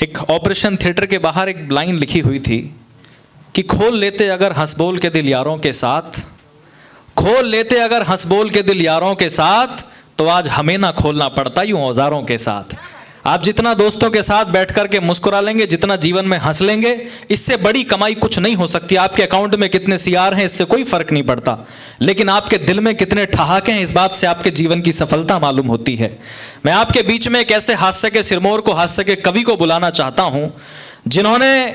एक operation theatre के बाहर एक लाइन लिखी हुई थी कि खोल लेते अगर हंस बोल के दिल यारों के साथ, खोल लेते अगर हंस बोल के दिल यारों के साथ, तो आज हमें ना खोलना पड़ता यूं औजारों के साथ। आप जितना दोस्तों के साथ बैठ कर के मुस्कुरा लेंगे, जितना जीवन में हंस लेंगे, इससे बड़ी कमाई कुछ नहीं हो सकती। आपके अकाउंट में कितने सीआर हैं इससे कोई फर्क नहीं पड़ता, लेकिन आपके दिल में कितने ठहाके हैं इस बात से आपके जीवन की सफलता मालूम होती है। मैं आपके बीच में एक ऐसे हास्य के सिरमौर को, हास्य के कवि को बुलाना चाहता हूं जिन्होंने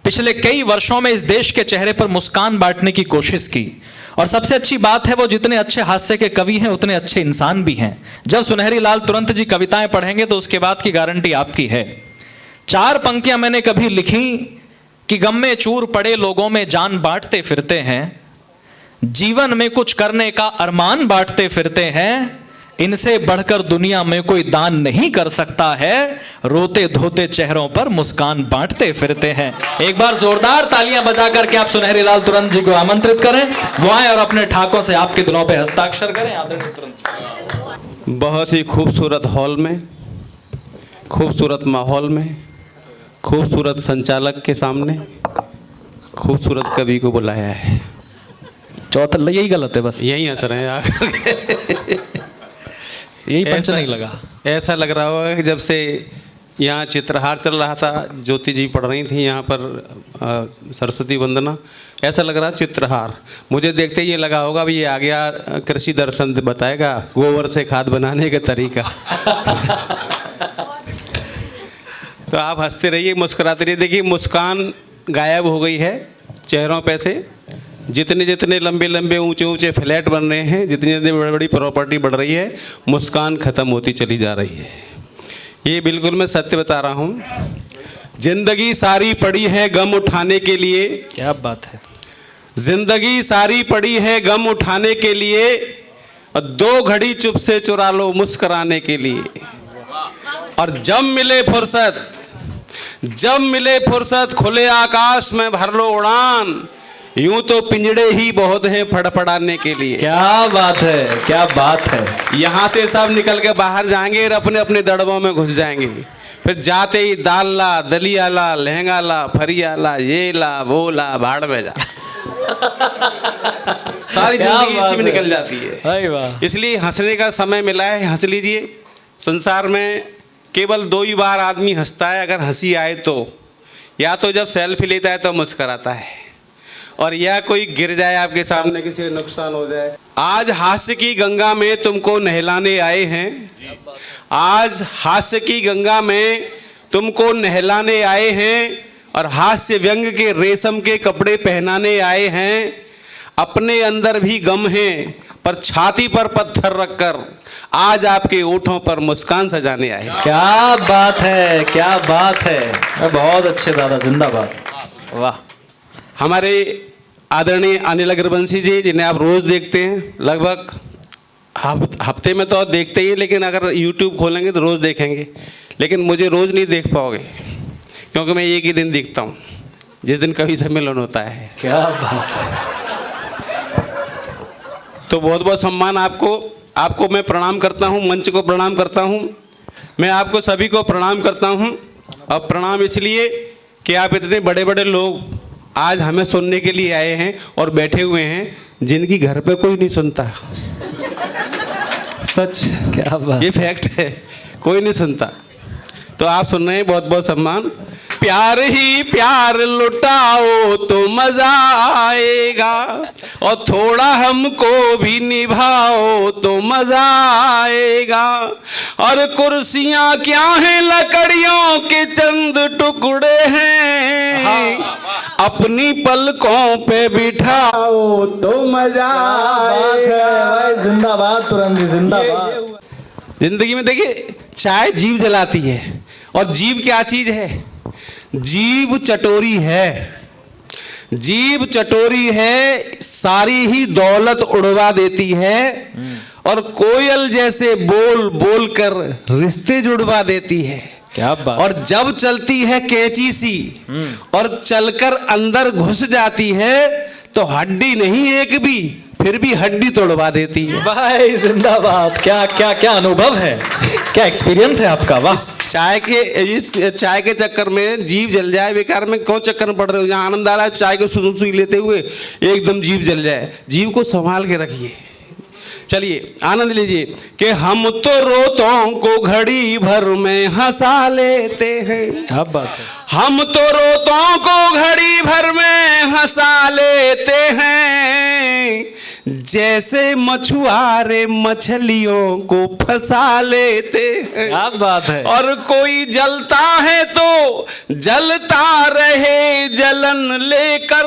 पिछले कई वर्षों में इस देश के चेहरे पर मुस्कान बांटने की कोशिश की। और सबसे अच्छी बात है वो जितने अच्छे हास्य के कवि हैं उतने अच्छे इंसान भी हैं। जब सुनहरी लाल तुरंत जी कविताएं पढ़ेंगे तो उसके बाद की गारंटी आपकी है। 4 पंक्तियां मैंने कभी लिखी कि गम में चूर पड़े लोगों में जान बांटते फिरते हैं, जीवन में कुछ करने का अरमान बांटते फिरते हैं, इनसे बढ़कर दुनिया में कोई दान नहीं कर सकता है, रोते धोते चेहरों पर मुस्कान बांटते फिरते हैं। एक बार जोरदार तालियां बजा करके आप सुनहरी लाल तुरंत जी को आमंत्रित करें, वो आए और अपने ठाकों से आपके दिलों पे हस्ताक्षर करें। आदरणीय तुरंत। बहुत ही खूबसूरत हॉल में, खूबसूरत माहौल में, खूबसूरत संचालक के सामने खूबसूरत कवि को बुलाया है। चौथा यही गलत है, बस यही हंस रहे हैं आकर यही पंच नहीं लगा। ऐसा लग रहा होगा कि जब से यहाँ चित्रहार चल रहा था, ज्योति जी पढ़ रही थी यहाँ पर सरस्वती वंदना, ऐसा लग रहा चित्रहार। मुझे देखते ही ये लगा होगा भी ये आ गया कृषि दर्शन बताएगा गोबर से खाद बनाने का तरीका। तो आप हंसते रहिए, मुस्कुराते रहिए। देखिए मुस्कान गायब हो गई है चेहरों पे से। जितने जितने लंबे लंबे ऊंचे ऊंचे फ्लैट बन रहे हैं, जितनी जितनी बड़ी बड़ी प्रॉपर्टी बढ़ रही है, मुस्कान खत्म होती चली जा रही है। ये बिल्कुल मैं सत्य बता रहा हूँ। जिंदगी सारी पड़ी है गम उठाने के लिए। क्या बात है। जिंदगी सारी पड़ी है गम उठाने के लिए, और 2 घड़ी चुप से चुरा लो मुस्कुराने के लिए। और जब मिले फुर्सत खुले आकाश में भर लो उड़ान, यूं तो पिंजड़े ही बहुत हैं फड़फड़ाने के लिए। क्या बात है, क्या बात है। यहाँ से सब निकल के बाहर जाएंगे और अपने अपने दड़बों में घुस जाएंगे। फिर जाते ही दाल ला, दलिया ला, लहंगा ला, फरिया ला, ये ला, वो ला, भाड़ में जा। सारी जिंदगी इसी में निकल जाती है। इसलिए हंसने का समय मिला है, हंस लीजिए। संसार में केवल 2 ही बार आदमी हंसता है अगर हंसी आए तो, या तो जब सेल्फी लेता है तो मुस्कुराता है, और या कोई गिर जाए आपके सामने, किसी को नुकसान हो जाए। आज हास्य की गंगा में तुमको नहलाने आए हैं। आज हास्य की गंगा में तुमको नहलाने आए हैं, और हास्य व्यंग के रेशम के कपड़े पहनाने आए हैं। अपने अंदर भी गम है पर छाती पर पत्थर रखकर आज आपके ओठों पर मुस्कान सजाने आए। क्या बात है, क्या बात है। बहुत अच्छे दादा, जिंदाबाद। वाह। हमारे आदरणीय अनिल अग्रवंशी जी, जिन्हें आप रोज़ देखते हैं, लगभग हफ्ते में तो आप देखते ही, लेकिन अगर YouTube खोलेंगे तो रोज़ देखेंगे। लेकिन मुझे रोज़ नहीं देख पाओगे, क्योंकि मैं एक ही दिन दिखता हूँ, जिस दिन कवि सम्मेलन होता है। क्या बात है। तो बहुत बहुत सम्मान आपको मैं प्रणाम करता हूँ, मंच को प्रणाम करता हूँ, मैं आपको सभी को प्रणाम करता हूँ। और प्रणाम इसलिए कि आप इतने बड़े बड़े लोग आज हमें सुनने के लिए आए हैं और बैठे हुए हैं, जिनकी घर पे कोई नहीं सुनता। सच, क्या बात। ये फैक्ट है, कोई नहीं सुनता। तो आप सुन रहे हैं, बहुत बहुत सम्मान। प्यार ही प्यार लुटाओ तो मजा आएगा, और थोड़ा हमको भी निभाओ तो मजा आएगा। और कुर्सियां क्या हैं, लकड़ियों के चंद टुकड़े हैं, अपनी पलकों पे बिठाओ तो मजा आएगा। जिंदाबाद तुरंत जी, जिंदाबाद। जिंदगी में देखिए, चाय जीभ जलाती है, और जीभ क्या चीज है? जीभ चटोरी है। जीभ चटोरी है, सारी ही दौलत उड़वा देती है, और कोयल जैसे बोल बोल कर रिश्ते जुड़वा देती है। क्या बात। और जब चलती है कैंची सी और चलकर अंदर घुस जाती है, तो हड्डी नहीं एक भी, फिर भी हड्डी तोड़वा देती है। भाई जिंदाबाद। क्या क्या क्या अनुभव है। क्या एक्सपीरियंस है आपका, वाह। इस चाय के चक्कर में जीभ जल जाए, बेकार में कौन चक्कर में पड़ रहे हो। जहाँ आनंद आ रहा है चाय को सुई लेते हुए एकदम जीभ जल जाए। जीभ को संभाल के रखिए। चलिए आनंद लीजिए कि हम तो रोतों को घड़ी भर में हंसा लेते हैं। क्या बात है। हम तो रोतों को घड़ी भर में हंसा लेते हैं, जैसे मछुआरे मछलियों को फंसा लेते हैं। क्या बात है। और कोई जलता है तो जलता रहे जलन लेकर,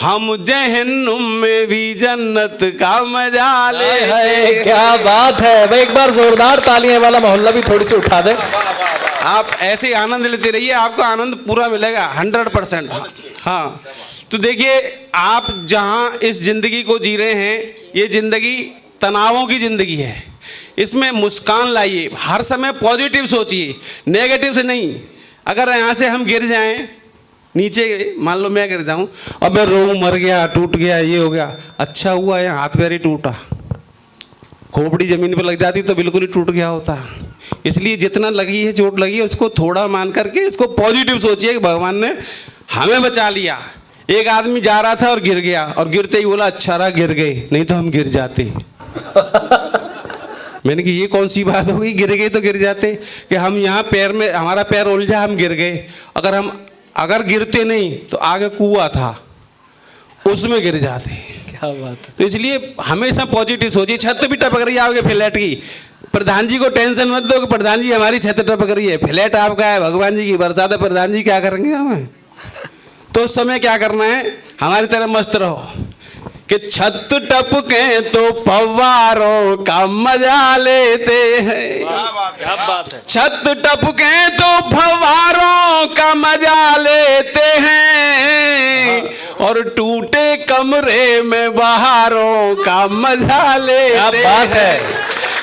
हम जहन्नुम में भी जन्नत का मजा ले हैं। क्या बात है भाई, एक बार जोरदार तालियां वाला मोहल्ला भी थोड़ी सी उठा दे। आप ऐसे आनंद लेते रहिए, आपको आनंद पूरा मिलेगा 100%। हाँ तो देखिए, आप जहाँ इस जिंदगी को जी रहे हैं, ये जिंदगी तनावों की जिंदगी है। इसमें मुस्कान लाइए, हर समय पॉजिटिव सोचिए, नेगेटिव से नहीं। अगर यहाँ से हम गिर जाएं नीचे, मान लो मैं गिर जाऊं और मैं रोऊं मर गया, टूट गया, ये हो गया, अच्छा हुआ यहाँ हाथ पैर ही टूटा, खोपड़ी जमीन पर लग जाती तो बिल्कुल ही टूट गया होता। इसलिए जितना लगी है, चोट लगी है, उसको थोड़ा मान करके इसको पॉजिटिव सोचिए कि भगवान ने हमें बचा लिया। एक आदमी जा रहा था और गिर गया, और गिरते ही बोला अच्छा रहा गिर गए, नहीं तो हम गिर जाते। मैंने कि ये कौन सी बात होगी, गिर गए तो गिर जाते, कि हम यहाँ पैर में हमारा पैर उलझा, हम गिर गए। अगर गिरते नहीं तो आगे कुआं था, उसमें गिर जाते। क्या बात है। तो इसलिए हमेशा पॉजिटिव सोचिए। छत भी टपक रही है आपके फ्लैट की, प्रधान जी को टेंशन मत दो कि प्रधान जी हमारी छत टपक रही है, फ्लैट आपका है, भगवान जी की बरसात है, प्रधान जी क्या करेंगे हमें। तो उस समय क्या करना है, हमारी तरह मस्त रहो कि छत टपके तो फव्वारों का मजा लेते हैं। क्या बात है। छत टपके तो फव्वारों का मजा लेते हैं, और टूटे कमरे में बहारों का मजा लेते हैं।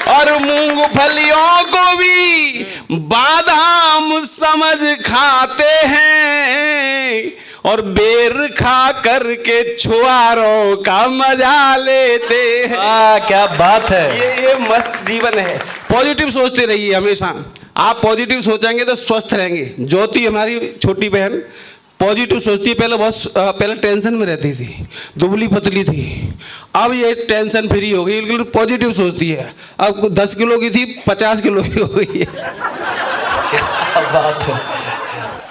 और मूंगफलियों को भी बादाम समझ खाते हैं, और बेर खा करके छुआरों का मजा लेते हैं। क्या बात है। ये मस्त जीवन है। पॉजिटिव सोचते रहिए हमेशा। आप पॉजिटिव सोचेंगे तो स्वस्थ रहेंगे। ज्योति हमारी छोटी बहन पॉजिटिव सोचती है। पहले टेंशन में रहती थी, दुबली पतली थी, अब ये टेंशन फ्री हो गई, बिल्कुल पॉजिटिव सोचती है। अब 10 किलो की थी 50 किलो की हो गई है। क्या बात है।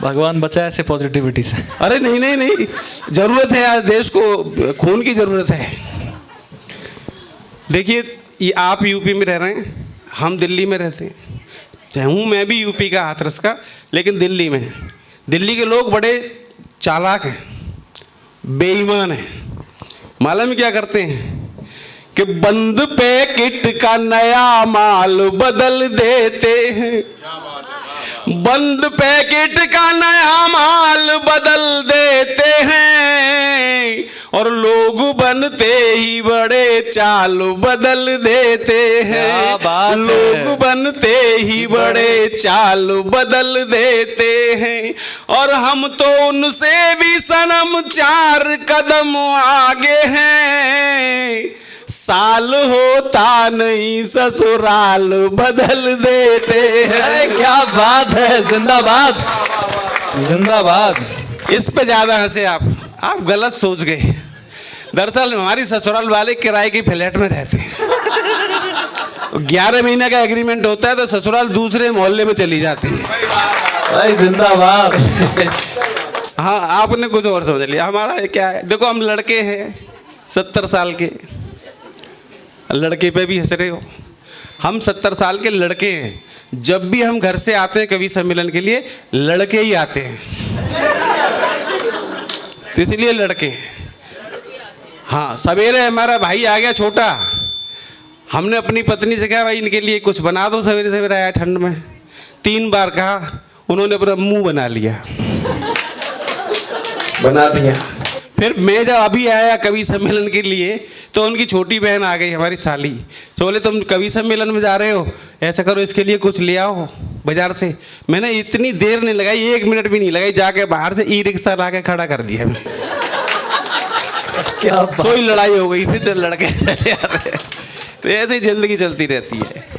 भगवान बचाए ऐसे पॉजिटिविटी से। अरे नहीं, जरूरत है आज, देश को खून की जरूरत है। देखिए, ये आप यूपी में रह रहे हैं, हम दिल्ली में रहते हैं। हूँ मैं भी यूपी का, हाथरस का, लेकिन दिल्ली में। दिल्ली के लोग बड़े चालाक हैं, बेईमान हैं। मालूम क्या करते हैं कि बंद पैकेट का नया माल बदल देते हैं। बंद पैकेट का नया माल बदल देते हैं, और लोग बनते ही बड़े चाल बदल देते हैं। लोग बनते ही बड़े चाल बदल देते हैं, और हम तो उनसे भी सनम 4 कदम आगे हैं। साल होता नहीं ससुराल बदल देते हैं। क्या बात है, जिंदाबाद जिंदाबाद। इस पे ज्यादा हंसे आप गलत सोच गए। दरअसल हमारी ससुराल वाले किराए की फ्लैट में रहते हैं। 11 महीने का एग्रीमेंट होता है तो ससुराल दूसरे मोहल्ले में चली जाती है। भाई जिंदाबाद। हाँ, आपने कुछ और समझ लिया। हमारा क्या है, देखो हम लड़के हैं 70 साल के, लड़के पे भी हंस रहे हो। हम 70 साल के लड़के हैं। जब भी हम घर से आते हैं कवि सम्मेलन के लिए, लड़के ही आते हैं, तो इसलिए लड़के हैं। हाँ, सवेरे हमारा भाई आ गया छोटा, हमने अपनी पत्नी से कहा भाई इनके लिए कुछ बना दो, सवेरे सवेरे आया ठंड में। 3 बार कहा, उन्होंने अपना मुंह बना लिया, बना दिया। फिर मैं जब अभी आया कवि सम्मेलन के लिए, तो उनकी छोटी बहन आ गई, हमारी साली। तो बोले तुम कवि सम्मेलन में जा रहे हो, ऐसा करो इसके लिए कुछ ले आओ बाजार से। मैंने इतनी देर नहीं लगाई, 1 मिनट भी नहीं लगाई, जाके बाहर से ई-रिक्शा ला के खड़ा कर दिया। क्या सोई लड़ाई हो गई, फिर चल लड़के चले आ रहे। तो ऐसे ही जिंदगी चलती रहती है।